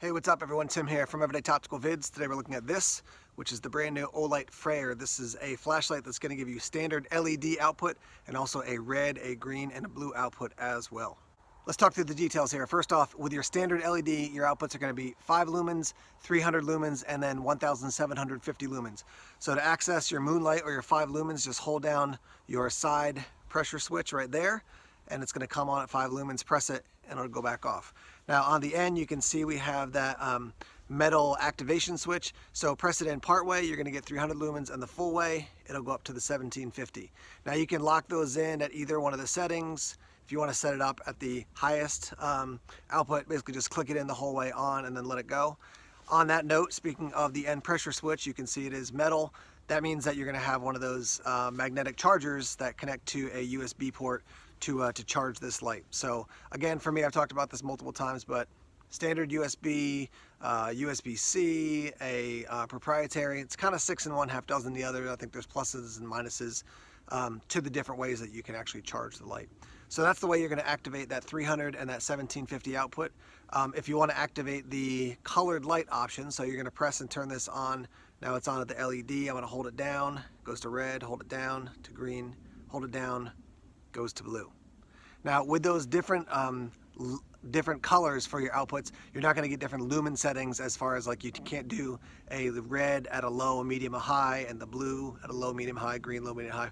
Hey, what's up everyone? Tim here from Everyday Tactical Vids. Today we're looking at this, which is the brand new Olight Freyr. This is a flashlight that's going to give you standard LED output and also a red, a green, and a blue output as well. Let's talk through the details here. First off, with your standard LED, your outputs are going to be 5 lumens, 300 lumens, and then 1750 lumens. So to access your moonlight or your 5 lumens, just hold down your side pressure switch right there, and it's going to come on at 5 lumens, press it, and it'll go back off. Now on the end you can see we have that metal activation switch, so press it in part way, you're going to get 300 lumens, and the full way it'll go up to the 1750. Now you can lock those in at either one of the settings. If you want to set it up at the highest output, basically just click it in the whole way on and then let it go. On that note, speaking of the end pressure switch, you can see it is metal. That means that you're going to have one of those magnetic chargers that connect to a USB port to charge this light. So again, for me, I've talked about this multiple times, but standard USB, USB-C, a proprietary, it's kind of 6 in one, half dozen the other. I think there's pluses and minuses to the different ways that you can actually charge the light. So that's the way you're going to activate that 300 and that 1750 output. If you want to activate the colored light option, so you're going to press and turn this on. Now it's on at the LED. I'm going to hold it down, goes to red, hold it down to green, hold it down, goes to blue. Now with those different colors for your outputs, you're not going to get different lumen settings, as far as like you can't do a red at a low, a medium, a high, and the blue at a low, medium, high, green, low, medium, high.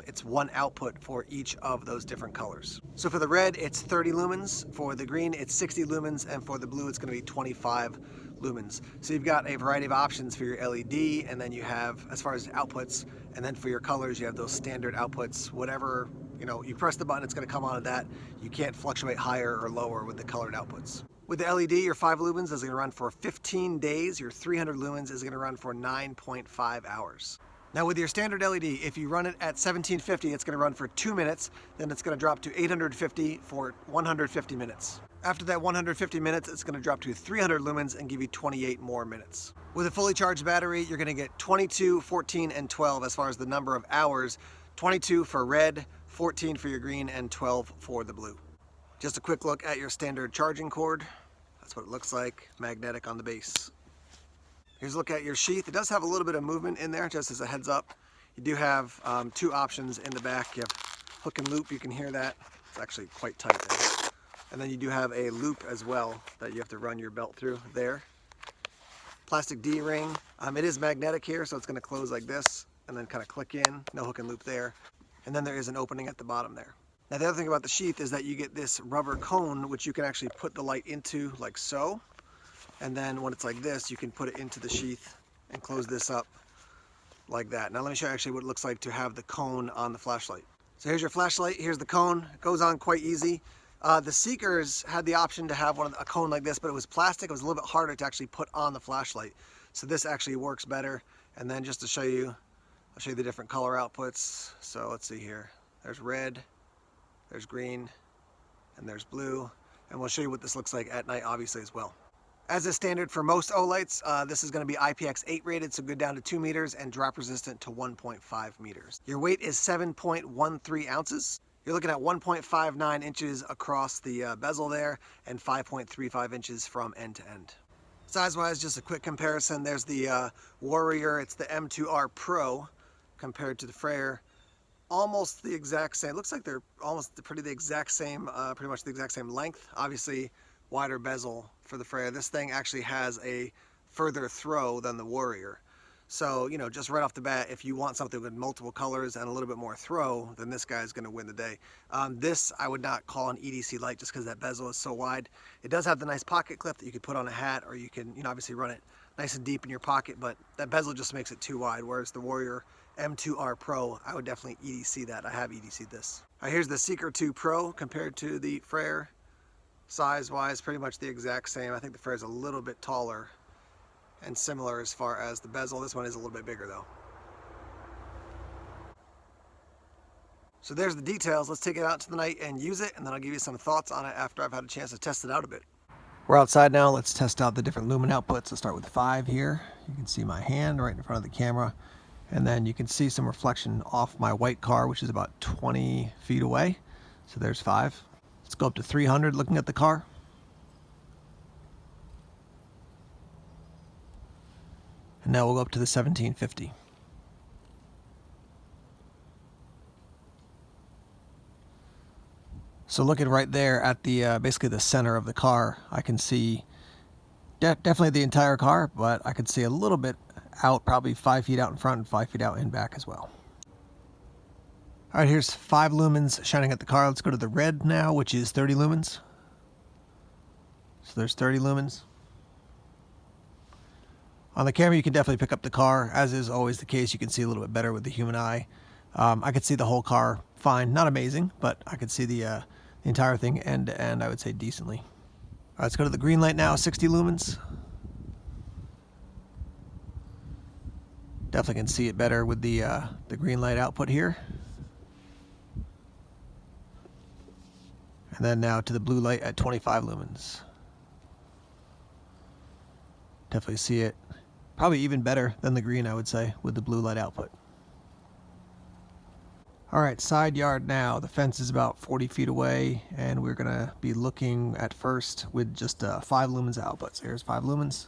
It's one output for each of those different colors. So for the red, it's 30 lumens. For the green, it's 60 lumens. And for the blue, it's going to be 25 lumens. So you've got a variety of options for your LED, and then you have, as far as outputs, and then for your colors, you have those standard outputs. Whatever, you press the button, it's going to come on at that. You can't fluctuate higher or lower with the colored outputs. With the LED, your 5 lumens is going to run for 15 days. Your 300 lumens is going to run for 9.5 hours. Now with your standard LED, if you run it at 1750, it's going to run for 2 minutes, then it's going to drop to 850 for 150 minutes. After that 150 minutes, it's going to drop to 300 lumens and give you 28 more minutes. With a fully charged battery, you're going to get 22, 14, and 12 as far as the number of hours. 22 for red, 14 for your green, and 12 for the blue. Just a quick look at your standard charging cord. That's what it looks like, magnetic on the base. Here's a look at your sheath. It does have a little bit of movement in there, just as a heads up. You do have 2 options in the back. You have hook and loop, you can hear that. It's actually quite tight there. And then you do have a loop as well that you have to run your belt through there. Plastic D-ring. It is magnetic here, so it's going to close like this and then kind of click in. No hook and loop there. And then there is an opening at the bottom there. Now the other thing about the sheath is that you get this rubber cone, which you can actually put the light into like so. And then when it's like this, you can put it into the sheath and close this up like that. Now let me show you actually what it looks like to have the cone on the flashlight. So here's your flashlight, here's the cone. It goes on quite easy. The Seekers had the option to have a cone like this, but it was plastic. It was a little bit harder to actually put on the flashlight. So this actually works better. And then just to show you, I'll show you the different color outputs. So let's see here. There's red, there's green, and there's blue. And we'll show you what this looks like at night, obviously, as well. As is standard for most Olights, this is going to be IPX8 rated, so good down to 2 meters and drop resistant to 1.5 meters. Your weight is 7.13 ounces. You're looking at 1.59 inches across the bezel there and 5.35 inches from end to end. Size-wise, just a quick comparison. There's the Warrior, it's the M2R Pro compared to the Freyr. Almost the exact same. Looks like they're almost pretty much the exact same length. Obviously, wider bezel for the Freyr. This thing actually has a further throw than the Warrior. So, just right off the bat, if you want something with multiple colors and a little bit more throw, then this guy is going to win the day. This I would not call an EDC light just because that bezel is so wide. It does have the nice pocket clip that you could put on a hat, or you can, obviously run it nice and deep in your pocket, but that bezel just makes it too wide, whereas the Warrior M2R Pro, I would definitely EDC that. I have EDC'd this. Here's the Seeker 2 Pro compared to the Freyr. Size-wise, pretty much the exact same. I think the Freyr is a little bit taller and similar as far as the bezel. This one is a little bit bigger though. So there's the details. Let's take it out to the night and use it, and then I'll give you some thoughts on it after I've had a chance to test it out a bit. We're outside now. Let's test out the different lumen outputs. Let's start with 5 here. You can see my hand right in front of the camera, and then you can see some reflection off my white car, which is about 20 feet away. So there's 5. Let's go up to 300 looking at the car. And now we'll go up to the 1750. So looking right there at the basically the center of the car, I can see definitely the entire car, but I could see a little bit out, probably 5 feet out in front and 5 feet out in back as well. All right, here's 5 lumens shining at the car. Let's go to the red now, which is 30 lumens. So there's 30 lumens. On the camera, you can definitely pick up the car. As is always the case, you can see a little bit better with the human eye. I could see the whole car fine. Not amazing, but I could see the entire thing end to end, I would say decently. All right, let's go to the green light now, 60 lumens. Definitely can see it better with the green light output here. And then now to the blue light at 25 lumens. Definitely see it. Probably even better than the green, I would say, with the blue light output. All right, side yard now. The fence is about 40 feet away, and we're gonna be looking at first with just 5 lumens output. So here's 5 lumens.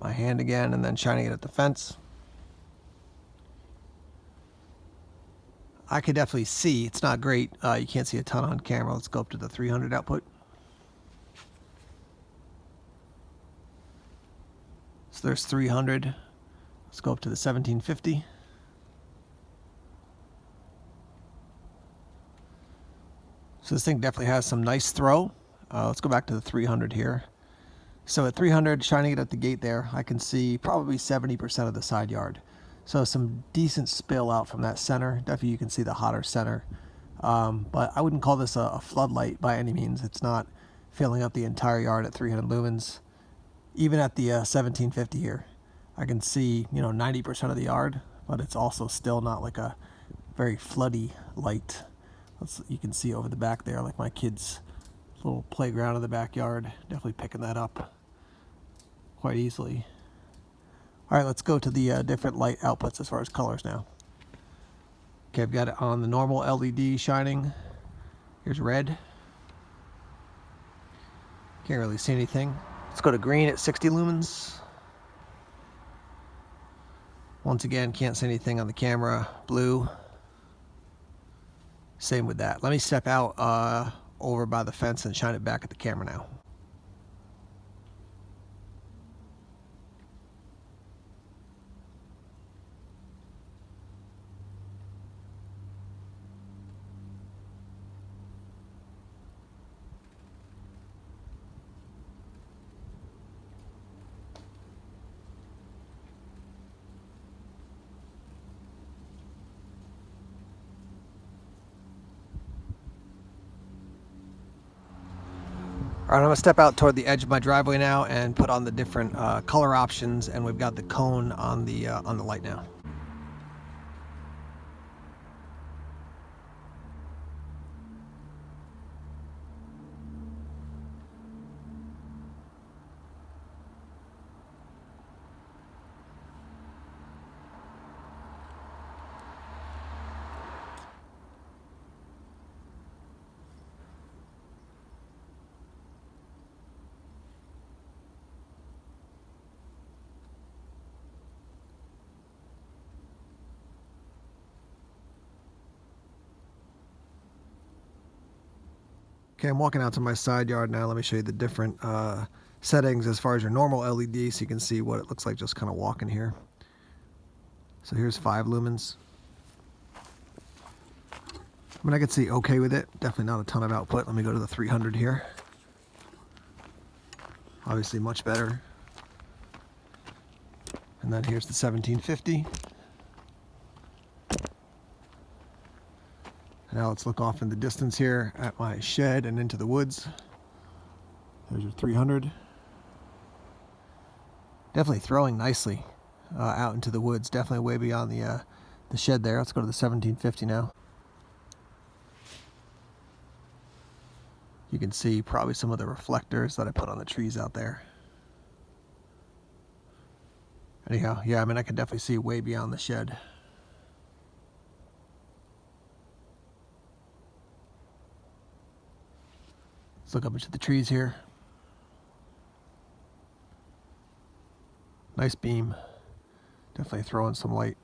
My hand again, and then shining it at the fence. I could definitely see. It's not great. You can't see a ton on camera. Let's go up to the 300 output. So there's 300. Let's go up to the 1750. So this thing definitely has some nice throw. Let's go back to the 300 here. So at 300, shining it at the gate there, I can see probably 70% of the side yard. So some decent spill out from that center. Definitely you can see the hotter center. But I wouldn't call this a floodlight by any means. It's not filling up the entire yard at 300 lumens. Even at the 1750 here, I can see 90% of the yard, but it's also still not like a very floody light. You can see over the back there, like my kids' little playground in the backyard. Definitely picking that up quite easily. All right, let's go to the different light outputs as far as colors now. Okay, I've got it on the normal LED shining. Here's red. Can't really see anything. Let's go to green at 60 lumens. Once again, can't see anything on the camera. Blue. Same with that. Let me step out over by the fence and shine it back at the camera now. All right, I'm gonna step out toward the edge of my driveway now and put on the different color options, and we've got the cone on the light now. Okay, I'm walking out to my side yard now. Let me show you the different settings as far as your normal LED, so you can see what it looks like just kind of walking here. So here's 5 lumens. I mean, I could see okay with it. Definitely not a ton of output. Let me go to the 300 here. Obviously much better. And then here's the 1750. Now let's look off in the distance here at my shed and into the woods. There's your 300. Definitely throwing nicely out into the woods. Definitely way beyond the shed there. Let's go to the 1750 now. You can see probably some of the reflectors that I put on the trees out there. Anyhow, yeah, I mean, I can definitely see way beyond the shed. Let's look up into the trees here. Nice beam. Definitely throwing some light.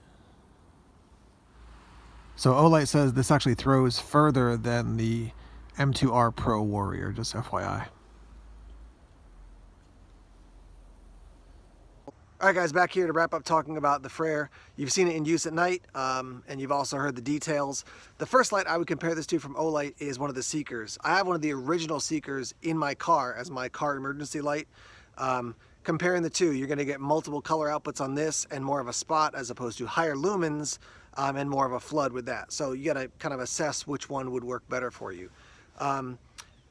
So Olight says this actually throws further than the M2R Pro Warrior, just FYI. All right, guys, back here to wrap up talking about the Freyr. You've seen it in use at night, and you've also heard the details. The first light I would compare this to from Olight is one of the Seekers. I have one of the original Seekers in my car as my car emergency light. Comparing the two, you're going to get multiple color outputs on this and more of a spot as opposed to higher lumens and more of a flood with that. So you got to kind of assess which one would work better for you.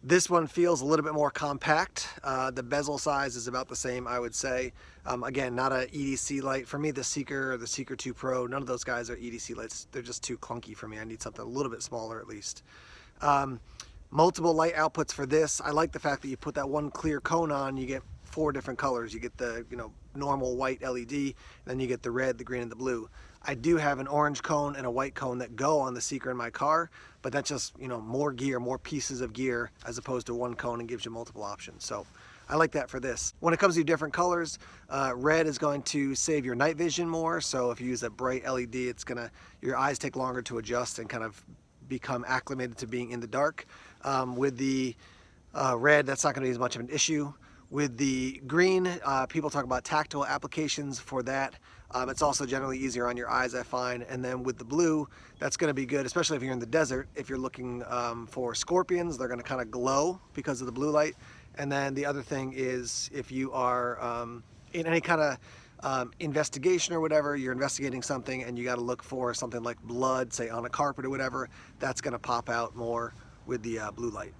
This one feels a little bit more compact. The bezel size is about the same, I would say. Again, not an EDC light. For me, the Seeker or the Seeker 2 Pro, none of those guys are EDC lights. They're just too clunky for me. I need something a little bit smaller at least. Multiple light outputs for this. I like the fact that you put that one clear cone on, you get 4 different colors. You get the normal white LED, then you get the red, the green, and the blue. I do have an orange cone and a white cone that go on the Seeker in my car, but that's just more gear, more pieces of gear as opposed to one cone and gives you multiple options. So I like that for this. When it comes to different colors, red is going to save your night vision more. So if you use a bright LED, your eyes take longer to adjust and kind of become acclimated to being in the dark. With the red, that's not going to be as much of an issue. With the green, people talk about tactile applications for that. It's also generally easier on your eyes, I find. And then with the blue, that's going to be good, especially if you're in the desert. If you're looking for scorpions, they're going to kind of glow because of the blue light. And then the other thing is if you are in any kind of investigation or whatever, you're investigating something and you got to look for something like blood, say on a carpet or whatever, that's going to pop out more with the blue light.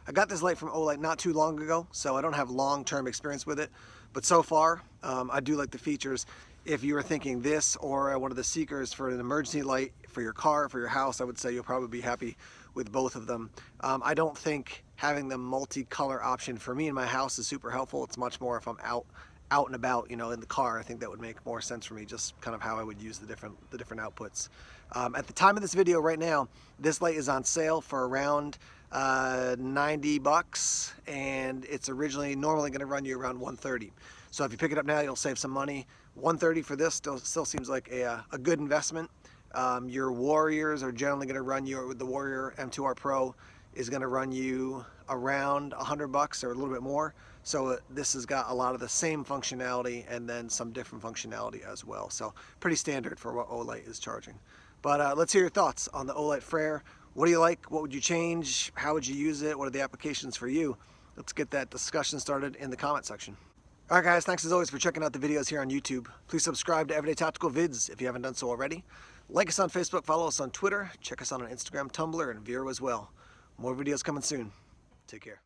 I got this light from Olight not too long ago, so I don't have long-term experience with it, but so far I do like the features. If you were thinking this or one of the Seekers for an emergency light for your car, for your house, I would say you'll probably be happy with both of them. I don't think having the multicolor option for me in my house is super helpful. It's much more if I'm out and about, in the car. I think that would make more sense for me, just kind of how I would use the different outputs. At the time of this video right now, this light is on sale for around 90 bucks, and it's normally going to run you around 130. So if you pick it up now, you'll save some money. 130 for this still seems like a good investment. Your Warriors are generally going to run you, with the Warrior M2R Pro is going to run you around 100 bucks or a little bit more. So this has got a lot of the same functionality and then some different functionality as well. So pretty standard for what Olight is charging. But let's hear your thoughts on the Olight Freyr. What do you like? What would you change? How would you use it? What are the applications for you? Let's get that discussion started in the comment section. All right, guys, thanks as always for checking out the videos here on YouTube. Please subscribe to Everyday Tactical Vids if you haven't done so already. Like us on Facebook, follow us on Twitter, check us out on Instagram, Tumblr, and Vero as well. More videos coming soon. Take care.